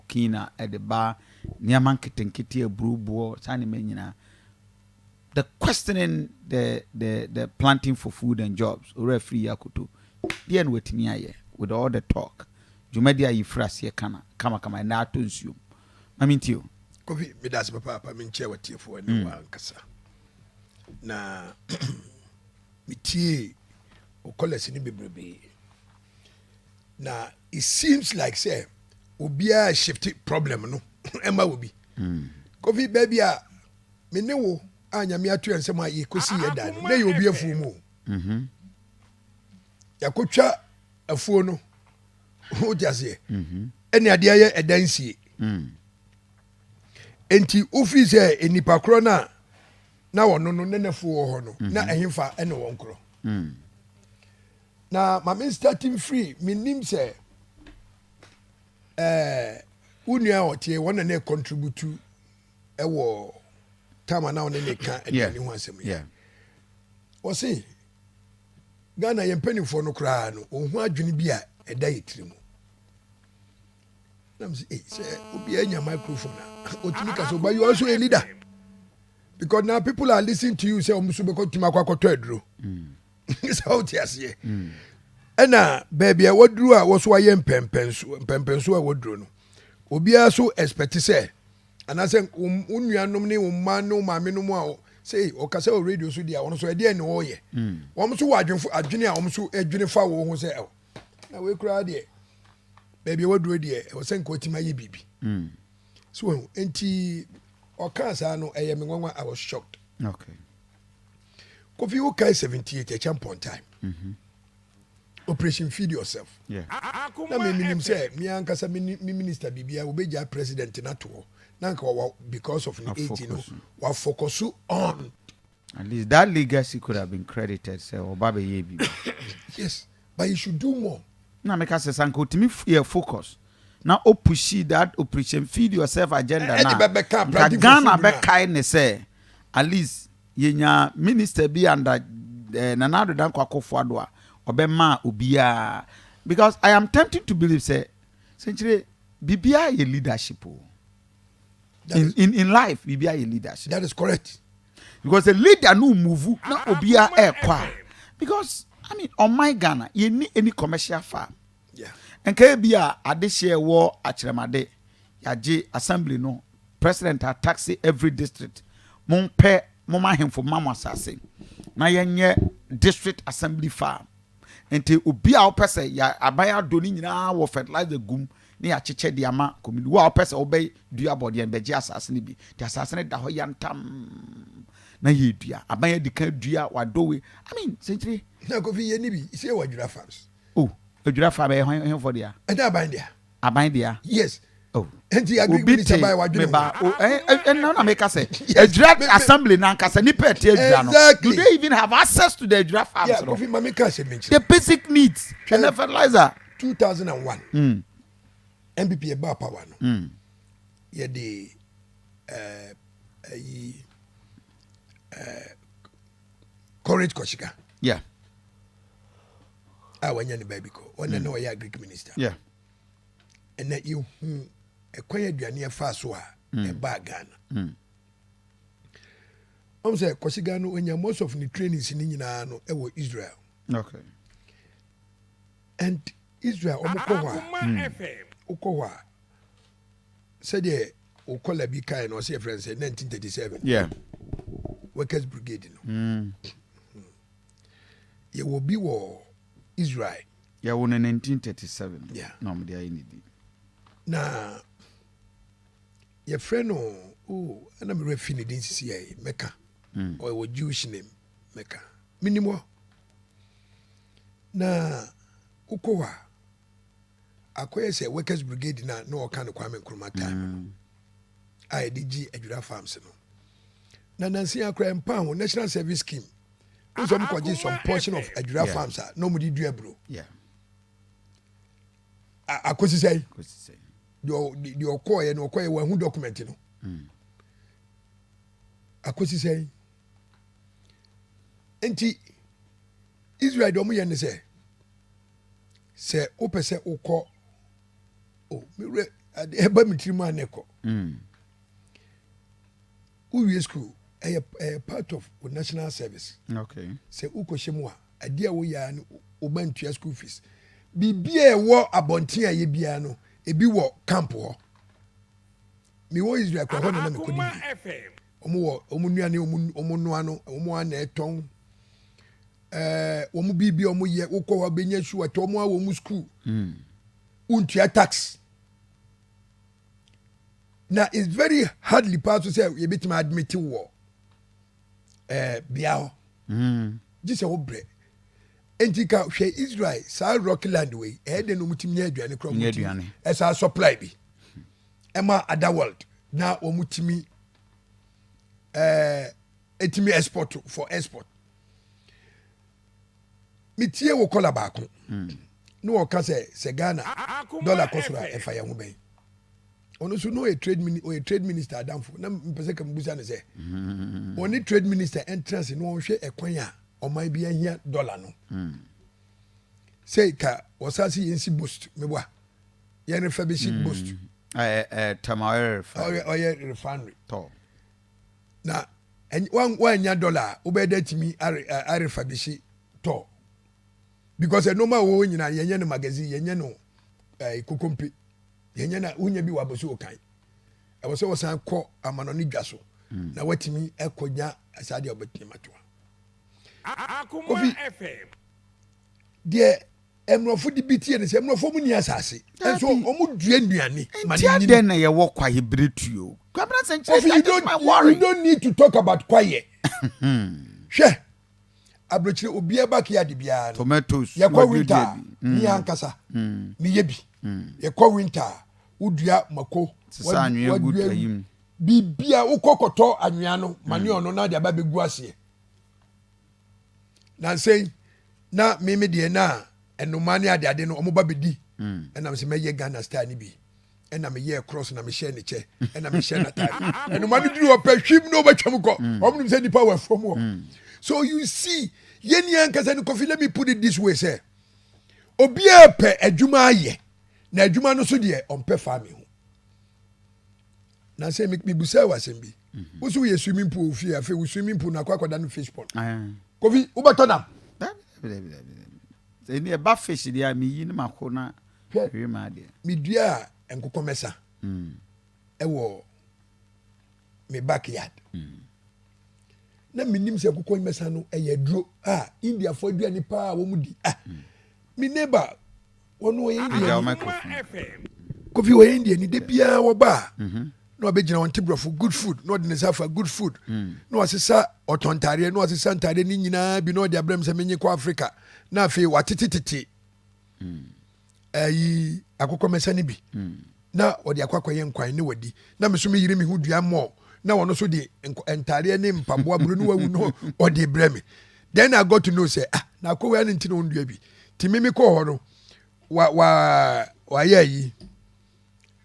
kina at the bar, Niaman Kitenkiti, Brubo, Sani Menina. The questioning the planting for food and jobs, or free Yakutu. The end with me with all the talk. Jumedia Yifras ye kama and that to you. I mean to you. Coffee, me that's papa, I mean, chair what you for any one cassa. Na me tea or colors in the baby. Now it seems like say will be a shifty problem, no? Emma will be. Coffee baby, me know anya me atu and some ye could see a dan. May you be a full moon. Yakutcha a phone. Who just here? Any idea a dance? Enti office enipa kro na wono no nene fo ho no na ehemfa ene won kro na ma starting free minim say unua otie wona na contribute ewo tama na wona ne ka edani ho asem ya o say Ghana yempanifo no kra no ohun adwene bi a eda yetirimu nam say obi anya microphone but you also a leader because now people are listening to you say omusubeko timakwakoto aduro so tiase na baby a waduru a wo so aye mpempenso a waduru no obi a so expect say anase unuanom ne umma no maame no mu a say o kasa o radio so dia won so e de ne wo ye won so adwene a won so adwene fa wo ho say na we kura de baby waduru de o say nko timaye bibi so enti okasa no me nwanwa I was shocked. Okay. Kofi okay 78 a champion time. Operation feed yourself. Yeah. Na me minim say me ankasa me minister bibia obeja president na to. Na nka because of the age no wa focus on at least that legacy could have been credited say Obabe ye bibi. Yes, but you should do more. Na make us say sanko timi focus. Now push that operation feed yourself agenda na Ghana be kind say at least yenya minister be under Nanado dan kwakofo ado a obema obia because I am tempted to believe say century bibia ye leadership in life bibia ye leadership. That is correct because a leader no move na obia kwa because I mean on my Ghana you need any commercial farm. Yeah. And Kabia adishie war achiremade yaje assembly no president taxi every district monpe moma hemfo mama sase na yenye district assembly farm enti obi a opese ya abaya do ni nyina wo fertilizer gum ne ya cheche de ama komili wo opese obey dua body en beje asase ne bi ti asase ne da ho yantam na ye dua abaya dika dua wadowe I mean century na ko fi ye ni bi ise wadura farms Ejura fa be hon for dia. And aban dia. Aban dia. Yes. Oh. Enti agree minister by wadwene. Na make say. Ejura assembly na nkasa ni pet ejura no. Do they even have access to the ejura farms? Yeah, Kofi mama ka say mention. The basic needs. And the fertilizer. 2001. NPP eba power no. Ye de Courage Koshika. Yeah. Wanya ni baby ko wona na oya Greek minister. Yeah. And that you e kwanya aduane e fa so a e ba Ghana. Say Koshiga no onya most of the trainings ni nyina no e wo Israel. Okay. And Israel omokowa. Okowa. Said the okola bi kai no say friends 1937. Yeah. Workers Brigade no. Ye will be war Israel. Yeah, won in 1937. Yeah. No, me dey need. Na your friend oh, and I'm referring to CCA Mecca. Or a Jewish name Mecca. Minimo. Na ukowa. Akoya say Workers Brigade na no kind of Kwame Nkrumah time. IDG Ejura Farms no. Na Nancy Akra Empower National Service Scheme. Some portion of Ejura Farms are no mudi duebro. Yeah. Akosi say. The okoye no okoye wa hu document no. Akosi say. Enti Israel do mo ye ne say opese okọ oh me eba mitirimu aneko uwie school a part of national service. Okay. Say uko shemwa adia wo ya no obantua school fees. Bibia wo abonten aye bia no ebi wo camp ho. Me wo Israel kwa ho na me kodi. Omu nuane omu noa no omu ana eton omu bibia omu ye uko wa benya shu at omu awo school. Untua tax. Now it's very hardly possible to say you bit my admit war. Biao. Just a obre. Entika she Israel sa rocky land way. De no mutimi aduane kro mutimi. Esa supply bi. Emma other world. Now omutimi etimi export for export. Mitie wo kola baako. No o ka se Ghana dollar kosura e fa ye ho ben. Ono so no a trade minister adamfo na mpese ka mbusa ne se oni trade minister entrance no hwe ekwan a oman bi ahia dollar no say ka wasasi yensi boost mebwa ye ne fa be ship boost tamawere refinery to na wan nya dollar obeda timi are fa be shi to because no ma wo nyina yenye no magazine yenye no kokompe yenya na unya bi waboso okan e wo se wo san kɔ amanoni dwa so na watimi ekonya asade obetini matoa Akoma FM de emrofo di bitie ne se emrofo mu ni asase enso omu dua nduane mani den na ye wo kwaye bretuo kwabra senche you don't need to talk about kwaye hwe abrochire obi abakiyade bia tomatoes ye kwa winter ni ankasa mi yebi ye kwa winter udua mako sanwe good ayim bibia ukokoto anwea no mane ono na de aba begu ase na sei na meme de na enomane ade no omo ba bedi enam se meye Ghana star ni bi enam ye cross na me share ne che enam me share na time enomane duru opahwim no batwam ko omnum se nipa wa from wo so you see yeni ankasa ni Kofi, let me put it this way say obia pe adwuma aye na adwuma no so de ompe family ho na say me busa wasem bi wo so ye swimming pool fi afi wo swimming pool na kwakwada no fish pond Kofi ubatonam say ni e ba fish dia me yi ni mako na hwe ma de me dua enkoko mesa e wo me backyard na minim se enkoko mesa no e yaduro India for dua ni pa wo mu di me neighbor wono wo India Kofi wo India ni de bia wo ba no abegina won tibrofo good food no de nesafa good food no asesa otontare no asesa ntare ni nyina bi no de abrem se menye ko Africa na afi watetete ayi akoko mesa ni bi na odi akwakoye nkwan ne wadi na meso me yire me hudua mo na wono so de ntare ne mpaboa buru no wawu no odi breme then I got to know say na ko we anti no ndua bi timimi ko ho no wa yayi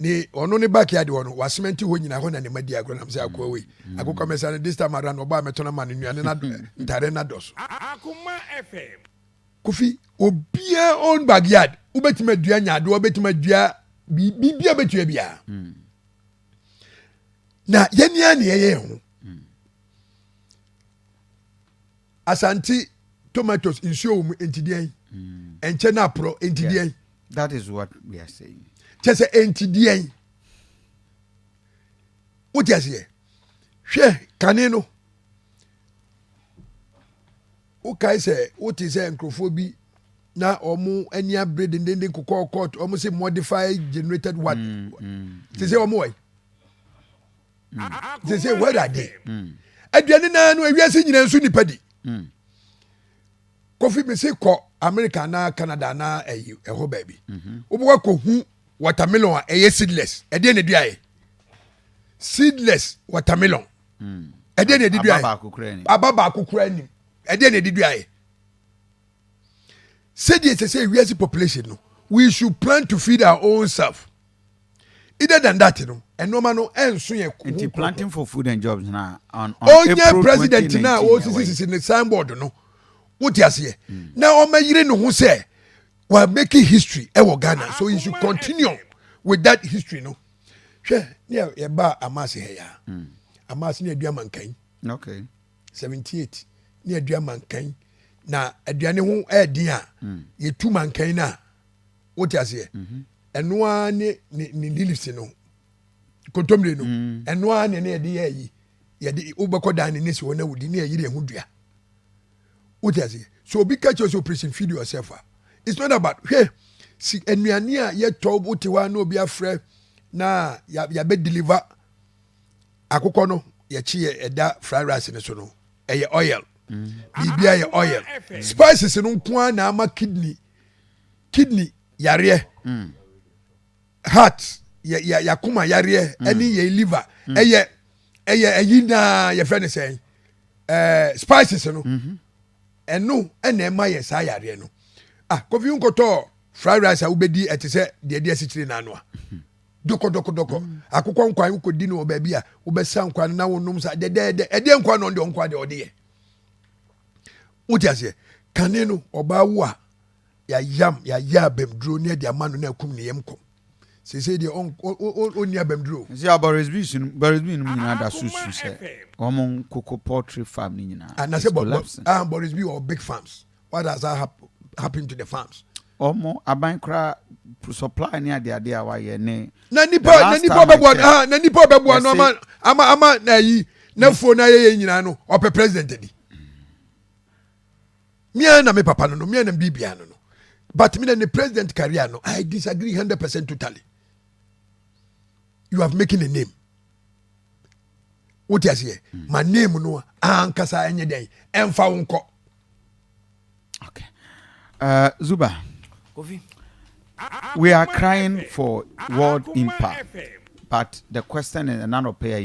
ni ono ne backyard wono wa cement ho nyina ho na ne madi agro na say akwa we akoko mesa ne this time around oba metona man nuane na ntare na dos Akoma FM Kofi obia on backyard ubetima dua nyade ubetima dua bibia betua bia na yenia ne yeye ho Asante tomatoes insuo mu entidian enche na pro entidian that is what we are saying chese entidian odiase hwe kane no o kai se o ti se nkrofo bi na omu ania bread ndende kokọ court omu se modified generated what ti se omu wai ti se where are they aduane na no awiase nyina nso nipa di Kofi me se ko America na Canada na eho baby obo ko hu watermelon eye seedless e de ne duae seedless watermelon e de ne di duae ababa akukura ni e de ne di duae say the say we as a population no we should plan to feed our own self either than that no and no man no enso ye planting for food and jobs na on April president na o sisi in the signboard no what you say now o mayire no ho say we are making history e wo Ghana so you should continue with that history no hwɛ ne yɛba amase ha ya amase ne adua mankan Okay. 78 ne adua mankan na aduane ho ɛɛdin a yɛtu mankan no a wote aseɛ ɛnoa ne leaves no kontomire no ɛnoa ne yɛde yɛyi yɛde wobɛkɔ dan ne ne si hɔ na wodi ne yɛyere ɛho dua wote aseɛ so obi catch us operation feed yourself it's not about hwɛ si anuane a yɛtɔ wote hɔ na obi afrɛ na yɛbɛ deliver akokɔ no yɛkyi yɛ ɛda fried rice ne so no ɛyɛ oil biribia yɛ oil spices no nko a na ama kidney yareɛ heart yakoma yareɛ ɛne yɛ liver ɛyɛ ɛyi na yɛfrɛ ne sɛn spices no ɛno ɛna ɛma yɛ saa yareɛ no kofi nkɔtɔ fried rice a wobɛdi ɛte sɛ deɛ asikyire na ano a doko akokɔ nkwan wokɔdi no wɔ baabi a wobɛsa nkwan no na wonom sa dɛdɛɛdɛ ɛdeɛ nkwan no ɔde ɔnkwa deɛ ɔde yɛ wote aseɛ kane no ɔbaa wo a yɛayɛ abamduro ne ɛde ama no na akum ne yam kɔm sɛsɛ deɛ ɔnni abamduro sɛ Borisby no nyinaa da so su sɛ ɔmo cocoa poultry farm no nyinaa anasɛ Borisby or big farms what does that happen to the farms ɔmo aban kora supply ne ade a wayɛ ne na nipa ɔbɛboa no ama na yi na fuo na yɛyɛ nyinaa no ɔpɛ president di mia na me papa no mia na bibia no but me na the president career no I disagree 100% totally. You have making a name. What you say? My name no ankasa enye den emfa wonko. Okay. Zuba. Kofi. We are crying for world impact, but the question is none of pay